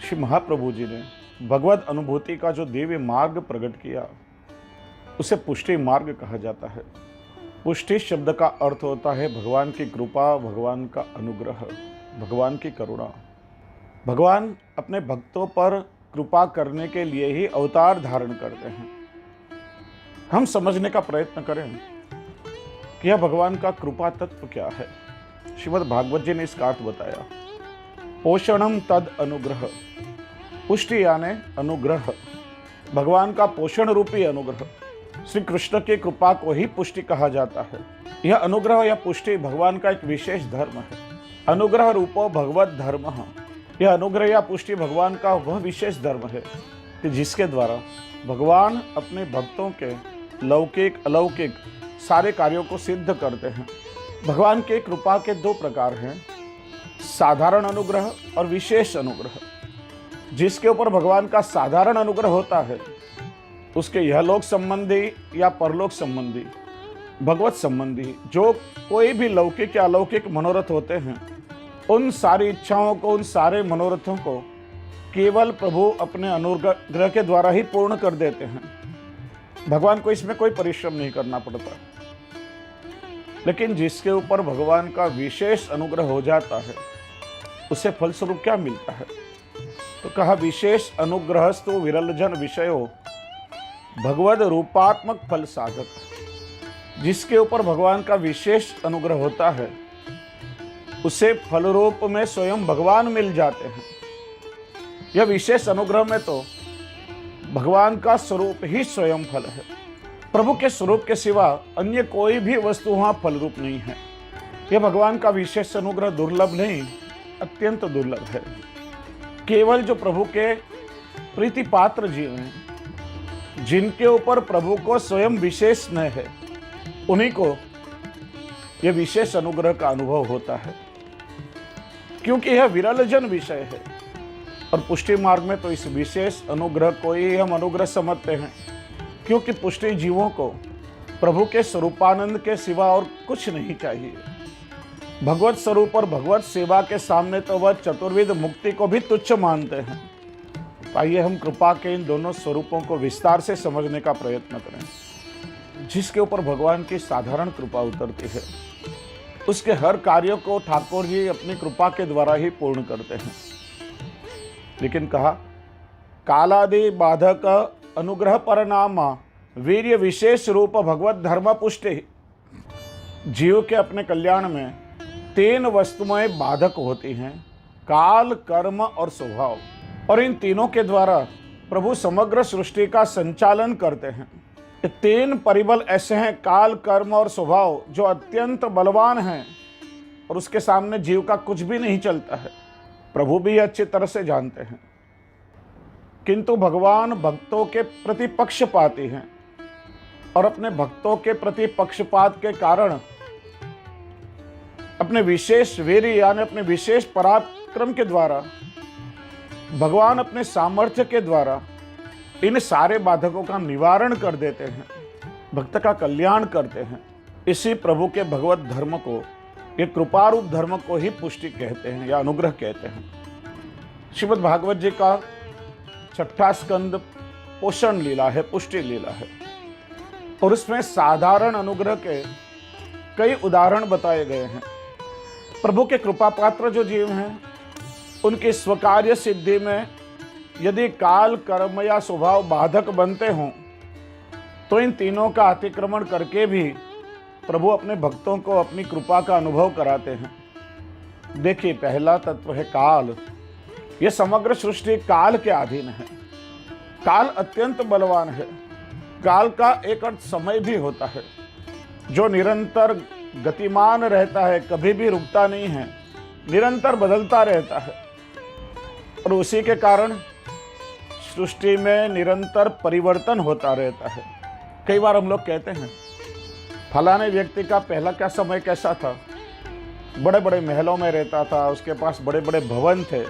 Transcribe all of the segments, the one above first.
श्री महाप्रभु जी ने भगवत अनुभूति का जो दिव्य मार्ग प्रकट किया उसे पुष्टि मार्ग कहा जाता है। पुष्टि शब्द का अर्थ होता है भगवान की कृपा, भगवान का अनुग्रह, भगवान की करुणा। भगवान अपने भक्तों पर कृपा करने के लिए ही अवतार धारण करते हैं। हम समझने का प्रयत्न करें कि यह भगवान का कृपा तत्व क्या है। श्रीमद् भागवत जी ने इसका अर्थ बताया, पोषणम तद अनुग्रह। पुष्टि यानी अनुग्रह, भगवान का पोषण रूपी अनुग्रह। श्री कृष्ण की कृपा को ही पुष्टि कहा जाता है। यह अनुग्रह या पुष्टि भगवान का एक विशेष धर्म है। अनुग्रह रूपो भगवत धर्म। यह अनुग्रह या पुष्टि भगवान का वह विशेष धर्म है कि जिसके द्वारा भगवान अपने भक्तों के लौकिक अलौकिक सारे कार्यों को सिद्ध करते हैं। भगवान के कृपा के दो प्रकार हैं, साधारण अनुग्रह और विशेष अनुग्रह। जिसके ऊपर भगवान का साधारण अनुग्रह होता है उसके यहलोक संबंधी या परलोक संबंधी, भगवत संबंधी जो कोई भी लौकिक या अलौकिक मनोरथ होते हैं, उन सारी इच्छाओं को, उन सारे मनोरथों को केवल प्रभु अपने अनुग्रह के द्वारा ही पूर्ण कर देते हैं। भगवान को इसमें कोई परिश्रम नहीं करना पड़ता। लेकिन जिसके ऊपर भगवान का विशेष अनुग्रह हो जाता है उसे फलस्वरूप क्या मिलता है? तो कहा, विशेष अनुग्रहस्तु विरलजन विषयो भगवद रूपात्मक फल साधक। जिसके ऊपर भगवान का विशेष अनुग्रह होता है उसे फल रूप में स्वयं भगवान मिल जाते हैं। यह विशेष अनुग्रह में तो भगवान का स्वरूप ही स्वयं फल है। प्रभु के स्वरूप के सिवा अन्य कोई भी वस्तु वहां फल रूप नहीं है। यह भगवान का विशेष अनुग्रह दुर्लभ नहीं, अत्यंत दुर्लभ है। केवल जो प्रभु के प्रीति पात्र जीव हैं, जिनके ऊपर प्रभु को स्वयं विशेष स्नेह है, उन्हीं को यह विशेष अनुग्रह का अनुभव होता है, क्योंकि यह विरलजन विषय है। और पुष्टि मार्ग में तो इस विशेष अनुग्रह को ही हम अनुग्रह समझते हैं, क्योंकि पुष्टि जीवों को प्रभु के स्वरूपानंद के सिवा और कुछ नहीं चाहिए। भगवत स्वरूप और भगवत सेवा के सामने तो वह चतुर्विध मुक्ति को भी तुच्छ मानते हैं। आइए हम कृपा के इन दोनों स्वरूपों को विस्तार से समझने का प्रयत्न करें। जिसके ऊपर भगवान की साधारण कृपा उतरती है उसके हर कार्यों को ठाकुर जी अपनी कृपा के द्वारा ही पूर्ण करते हैं। लेकिन कहा, कालादि बाधक अनुग्रह परिणाम वीर्य विशेष रूप भगवत धर्म पुष्टि। जीव के अपने कल्याण में तीन वस्तुएं बाधक होती हैं, काल, कर्म और स्वभाव। और इन तीनों के द्वारा प्रभु समग्र सृष्टि का संचालन करते हैं। ये तीन परिबल ऐसे हैं, काल, कर्म और स्वभाव, जो अत्यंत बलवान हैं और उसके सामने जीव का कुछ भी नहीं चलता है। प्रभु भी अच्छी तरह से जानते हैं, किंतु भगवान भक्तों के प्रति पक्षपाती हैं और अपने भक्तों के प्रति पक्षपात के कारण अपने विशेष वीर्य यानी अपने विशेष पराक्रम के द्वारा, भगवान अपने सामर्थ्य के द्वारा इन सारे बाधकों का निवारण कर देते हैं, भक्त का कल्याण करते हैं। इसी प्रभु के भगवत धर्म को, ये कृपारूप धर्म को ही पुष्टि कहते हैं या अनुग्रह कहते हैं। श्रीमद् भागवत जी का 6ठा स्कंद पोषण लीला है, पुष्टि लीला है, और उसमें साधारण अनुग्रह के कई उदाहरण बताए गए हैं। प्रभु के कृपा पात्र जो जीव हैं उनकी स्वकार्य सिद्धि में यदि काल, कर्म या स्वभाव बाधक बनते हों तो इन तीनों का अतिक्रमण करके भी प्रभु अपने भक्तों को अपनी कृपा का अनुभव कराते हैं। देखिए, पहला तत्व है काल। यह समग्र सृष्टि काल के अधीन है। काल अत्यंत बलवान है। काल का एक अर्थ समय भी होता है, जो निरंतर गतिमान रहता है, कभी भी रुकता नहीं है, निरंतर बदलता रहता है। और उसी के कारण सृष्टि में निरंतर परिवर्तन होता रहता है। कई बार हम लोग कहते हैं, फलाने व्यक्ति का पहला क्या समय कैसा था, बड़े बड़े महलों में रहता था, उसके पास बड़े बड़े भवन थे।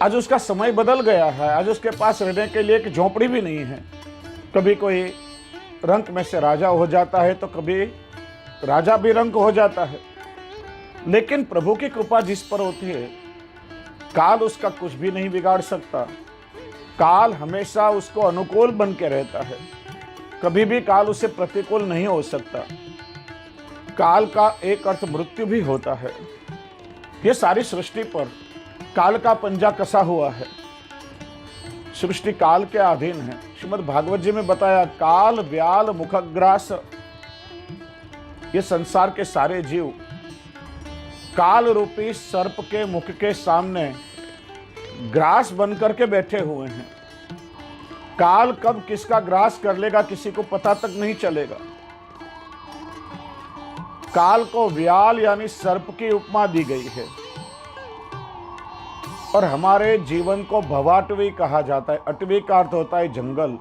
आज उसका समय बदल गया है, आज उसके पास रहने के लिए एक झोपड़ी भी नहीं है। कभी कोई रंक में से राजा हो जाता है तो कभी राजा भी रंक हो जाता है। लेकिन प्रभु की कृपा जिस पर होती है काल उसका कुछ भी नहीं बिगाड़ सकता। काल हमेशा उसको अनुकूल बन के रहता है, कभी भी काल उसे प्रतिकूल नहीं हो सकता। काल का एक अर्थ मृत्यु भी होता है। यह सारी सृष्टि पर काल का पंजा कसा हुआ है। सृष्टि काल के अधीन है। श्रीमद् भागवत जी में बताया, काल व्याल मुखग्रास, ये संसार के सारे जीव काल रूपी सर्प के मुख के सामने ग्रास बनकर के बैठे हुए हैं। काल कब किसका ग्रास कर लेगा किसी को पता तक नहीं चलेगा। काल को व्याल यानी सर्प की उपमा दी गई है और हमारे जीवन को भवाटवी कहा जाता है। अटवी का अर्थ होता है जंगल।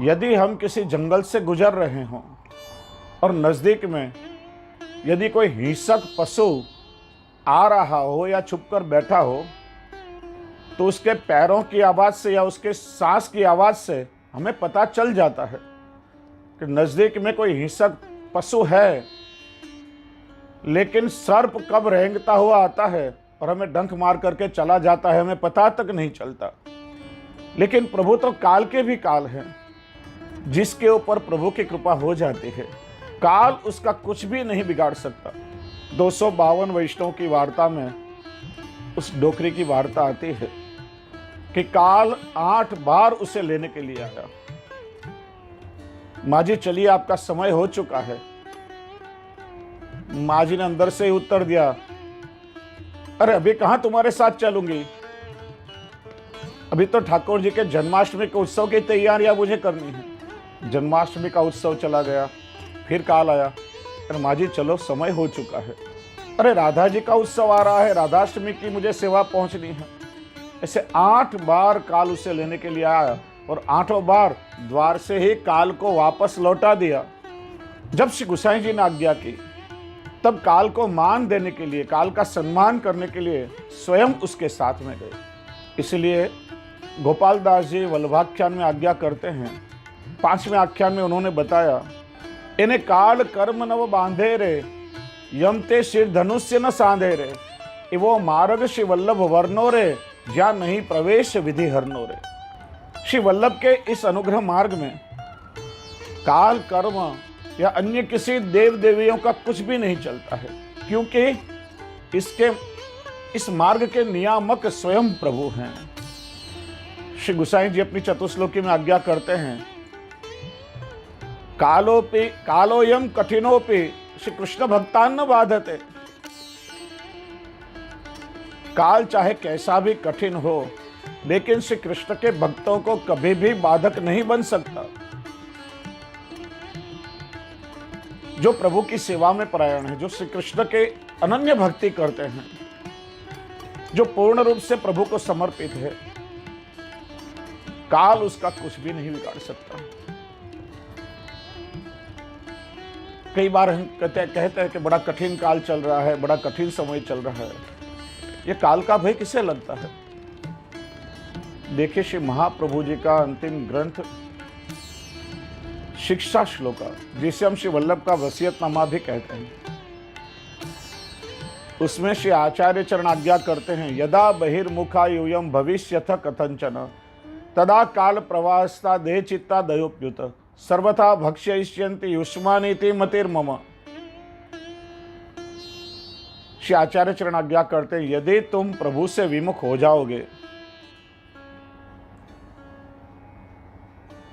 यदि हम किसी जंगल से गुजर रहे हों और नजदीक में यदि कोई हिंसक पशु आ रहा हो या छुपकर बैठा हो, तो उसके पैरों की आवाज से या उसके सांस की आवाज से हमें पता चल जाता है कि नजदीक में कोई हिंसक पशु है। लेकिन सर्प कब रेंगता हुआ आता है और हमें डंक मार करके चला जाता है, हमें पता तक नहीं चलता। लेकिन प्रभु तो काल के भी काल है, जिसके ऊपर प्रभु की कृपा हो जाती है, काल उसका कुछ भी नहीं बिगाड़ सकता। 252 वैष्णव की वार्ता में उस डोकरी की वार्ता आती है कि काल 8 बार उसे लेने के लिए आया। माँ जी चलिए, आपका समय हो चुका है। माँ जी ने अंदर से ही उत्तर दिया, अरे अभी कहां तुम्हारे साथ चलूंगी, अभी तो ठाकुर जी के जन्माष्टमी के उत्सव की तैयारियां मुझे करनी है। जन्माष्टमी का उत्सव चला गया, फिर काल आया, अरे माँ जी चलो समय हो चुका है। अरे राधा जी का उत्सव आ रहा है, राधाष्टमी की मुझे सेवा पहुंचनी है। ऐसे 8 बार काल उसे लेने के लिए आया और 8 बार द्वार से ही काल को वापस लौटा दिया। जब श्री गोसाई जी ने आज्ञा की, तब काल को मान देने के लिए, काल का सम्मान करने के लिए स्वयं उसके साथ में गए। इसलिए गोपाल दास जी वल्लभाख्यान में आज्ञा करते हैं। 5वें आख्यान में उन्होंने बताया, इन्हें काल कर्म नव बांधे रे, यम ते शिर धनुष्य न साधे रे, इवो मार्ग श्री वल्लभ वर्णो रे, ज्या नहीं प्रवेश विधि हरनो रे। श्री वल्लभ के इस अनुग्रह मार्ग में काल कर्म या अन्य किसी देव देवियों का कुछ भी नहीं चलता है, क्योंकि इस मार्ग के नियामक स्वयं प्रभु हैं। श्री गोसाई जी अपनी चतुश्लोकी में आज्ञा करते हैं, कालोयम कठिनोपि श्री कृष्ण भक्तान बाधते। काल चाहे कैसा भी कठिन हो, लेकिन श्री कृष्ण के भक्तों को कभी भी बाधक नहीं बन सकता। जो प्रभु की सेवा में परायण है, जो श्री कृष्ण के अनन्य भक्ति करते हैं, जो पूर्ण रूप से प्रभु को समर्पित है, काल उसका कुछ भी नहीं बिगाड़ सकता। कई बार हम कहते हैं कि बड़ा कठिन काल चल रहा है, बड़ा कठिन समय चल रहा है। ये काल का भय किसे लगता है? देखिए, श्री महाप्रभु जी का अंतिम ग्रंथ शिक्षा श्लोका, जिसे हम श्री वल्लभ का वसीयतनामा भी कहते हैं, उसमें श्री आचार्य चरण आज्ञा करते हैं, यदा बहिर्मुखा यूयम भविष्यथ कथंचन तदा काल प्रवासता देह चित्ता दयोप्युत सर्वथा भक्ष्यिष्यन्ति युष्मानीति मतिर्मम। श्री आचार्य चरण आज्ञा करते हैं, यदि तुम प्रभु से विमुख हो जाओगे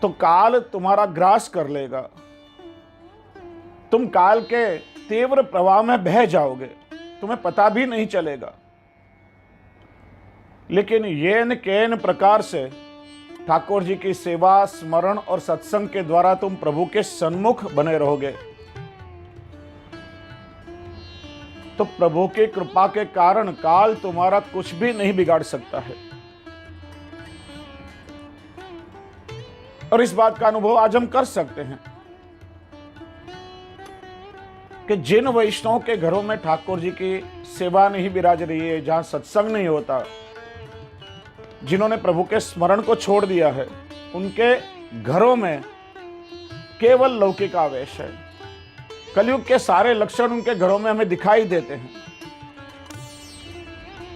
तो काल तुम्हारा ग्रास कर लेगा, तुम काल के तीव्र प्रवाह में बह जाओगे, तुम्हें पता भी नहीं चलेगा। लेकिन येन केन प्रकार से ठाकुर जी की सेवा, स्मरण और सत्संग के द्वारा तुम प्रभु के सन्मुख बने रहोगे, तो प्रभु की कृपा के कारण काल तुम्हारा कुछ भी नहीं बिगाड़ सकता है। और इस बात का अनुभव आज हम कर सकते हैं कि जिन वैष्णवों के घरों में ठाकुर जी की सेवा नहीं विराज रही है, जहां सत्संग नहीं होता, जिन्होंने प्रभु के स्मरण को छोड़ दिया है, उनके घरों में केवल लौकिक आवेश है। कलयुग के सारे लक्षण उनके घरों में हमें दिखाई देते हैं।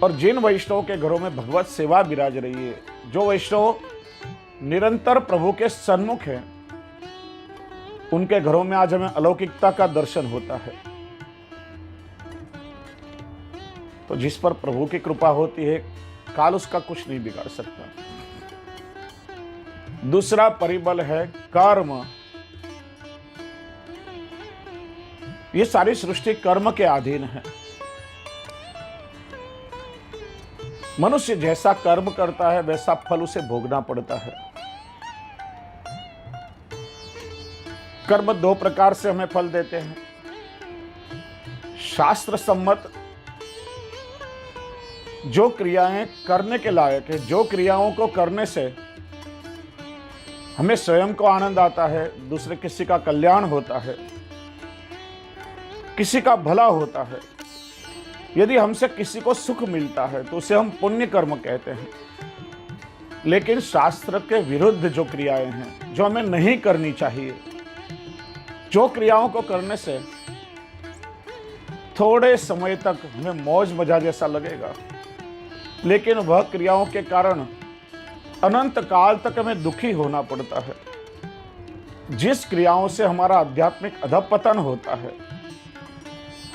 और जिन वैष्णवों के घरों में भगवत सेवा विराज रही है, जो वैष्णव निरंतर प्रभु के सन्मुख हैं, उनके घरों में आज हमें अलौकिकता का दर्शन होता है। तो जिस पर प्रभु की कृपा होती है, काल उसका कुछ नहीं बिगाड़ सकता। दूसरा परिबल है कर्म। ये सारी सृष्टि कर्म के अधीन है। मनुष्य जैसा कर्म करता है वैसा फल उसे भोगना पड़ता है। कर्म दो प्रकार से हमें फल देते हैं। शास्त्र सम्मत जो क्रियाएं करने के लायक है, जो क्रियाओं को करने से हमें स्वयं को आनंद आता है, दूसरे किसी का कल्याण होता है, किसी का भला होता है, यदि हमसे किसी को सुख मिलता है तो उसे हम पुण्य कर्म कहते हैं। लेकिन शास्त्र के विरुद्ध जो क्रियाएं हैं, जो हमें नहीं करनी चाहिए, जो क्रियाओं को करने से थोड़े समय तक हमें मौज मजा जैसा लगेगा, लेकिन वह क्रियाओं के कारण अनंत काल तक हमें दुखी होना पड़ता है, जिस क्रियाओं से हमारा आध्यात्मिक अधपतन होता है,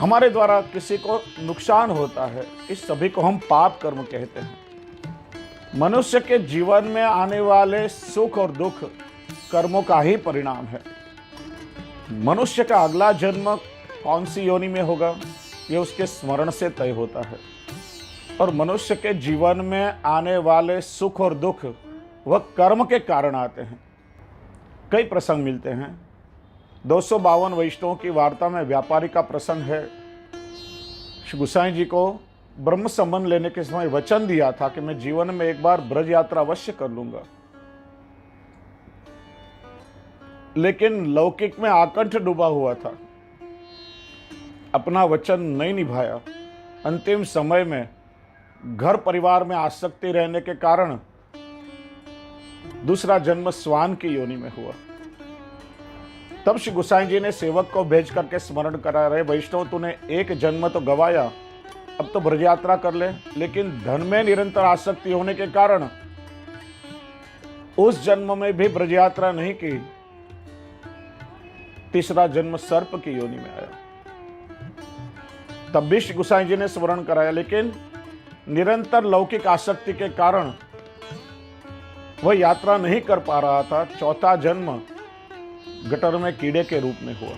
हमारे द्वारा किसी को नुकसान होता है, इस सभी को हम पाप कर्म कहते हैं। मनुष्य के जीवन में आने वाले सुख और दुख कर्मों का ही परिणाम है। मनुष्य का अगला जन्म कौन सी योनि में होगा, यह उसके स्मरण से तय होता है। और मनुष्य के जीवन में आने वाले सुख और दुख वह कर्म के कारण आते हैं। कई प्रसंग मिलते हैं। 252 वैष्णवों की वार्ता में व्यापारी का प्रसंग है। श्री गोसाई जी को ब्रह्म संबंध लेने के समय वचन दिया था कि मैं जीवन में एक बार ब्रज यात्रा अवश्य कर लूंगा, लेकिन लौकिक में आकंठ डूबा हुआ था, अपना वचन नहीं निभाया। अंतिम समय में घर परिवार में आसक्ति रहने के कारण दूसरा जन्म स्वान की योनि में हुआ। तब श्री गोसाई जी ने सेवक को भेज करके स्मरण करा रहे, वैष्णव तूने एक जन्म तो गवाया, अब तो ब्रज यात्रा कर ले। लेकिन धन में निरंतर आसक्ति होने के कारण उस जन्म में भी ब्रज यात्रा नहीं की। तीसरा जन्म सर्प की योनि में आया। तब भी श्री गोसाई जी ने स्मरण कराया, लेकिन निरंतर लौकिक आसक्ति के कारण वह यात्रा नहीं कर पा रहा था। चौथा जन्म गटर में कीड़े के रूप में हुआ।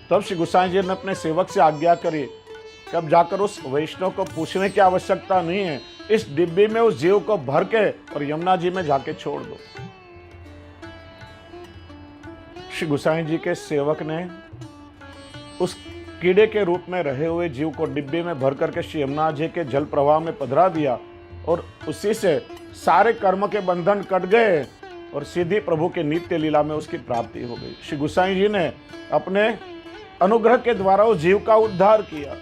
तब श्री गोसाई जी ने अपने सेवक से आज्ञा करी कि अब जाकर उस वैष्णव को पूछने की आवश्यकता नहीं है, इस डिब्बी में उस जीव को भर के और यमुना जी में जाके छोड़ दो। श्री गोसाई जी के सेवक ने उस कीड़े के रूप में रहे हुए जीव को डिब्बे में भर करके श्री यमुना जी के जल प्रवाह में पधरा दिया और उसी से सारे कर्म के बंधन कट गए और सीधी प्रभु के नित्य लीला में उसकी प्राप्ति हो गई। श्री गोसाई जी ने अपने अनुग्रह के द्वारा उस जीव का उद्धार किया।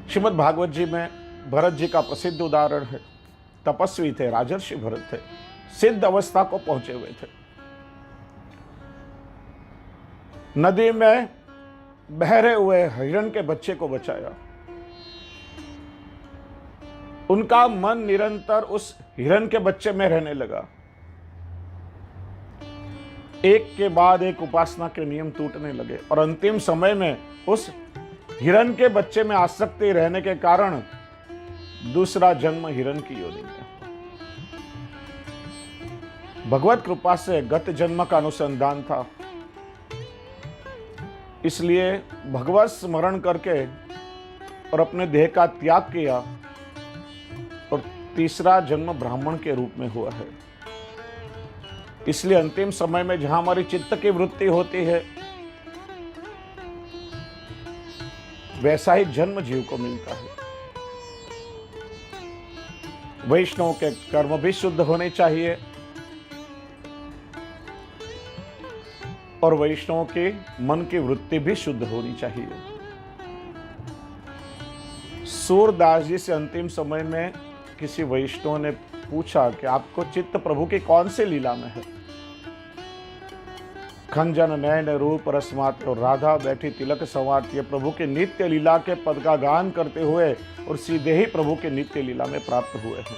श्रीमद् भागवत जी में भरत जी का प्रसिद्ध उदाहरण है। तपस्वी थे, राजर्षि भरत थे, सिद्ध अवस्था को पहुंचे हुए थे। नदी में बहरे हुए हिरण के बच्चे को बचाया। उनका मन निरंतर उस हिरण के बच्चे में रहने लगा। एक के बाद एक उपासना के नियम टूटने लगे और अंतिम समय में उस हिरण के बच्चे में आसक्ति रहने के कारण दूसरा जन्म हिरण की योनि में। भगवत कृपा से गत जन्म का अनुसंधान था, इसलिए भगवत स्मरण करके और अपने देह का त्याग किया और तीसरा जन्म ब्राह्मण के रूप में हुआ है। इसलिए अंतिम समय में जहां हमारी चित्त की वृत्ति होती है, वैसा ही जन्म जीव को मिलता है। वैष्णव के कर्म भी शुद्ध होने चाहिए और वैष्णव के मन की वृत्ति भी शुद्ध होनी चाहिए। सूरदास जी से अंतिम समय में किसी वैष्णव ने पूछा कि आपको चित्त प्रभु की कौन सी लीला में है। खंजन नयन रूप रसमात और राधा बैठी तिलक संवारती है। प्रभु के नित्य लीला के पद का गान करते हुए और सीधे ही प्रभु के नित्य लीला में प्राप्त हुए हैं।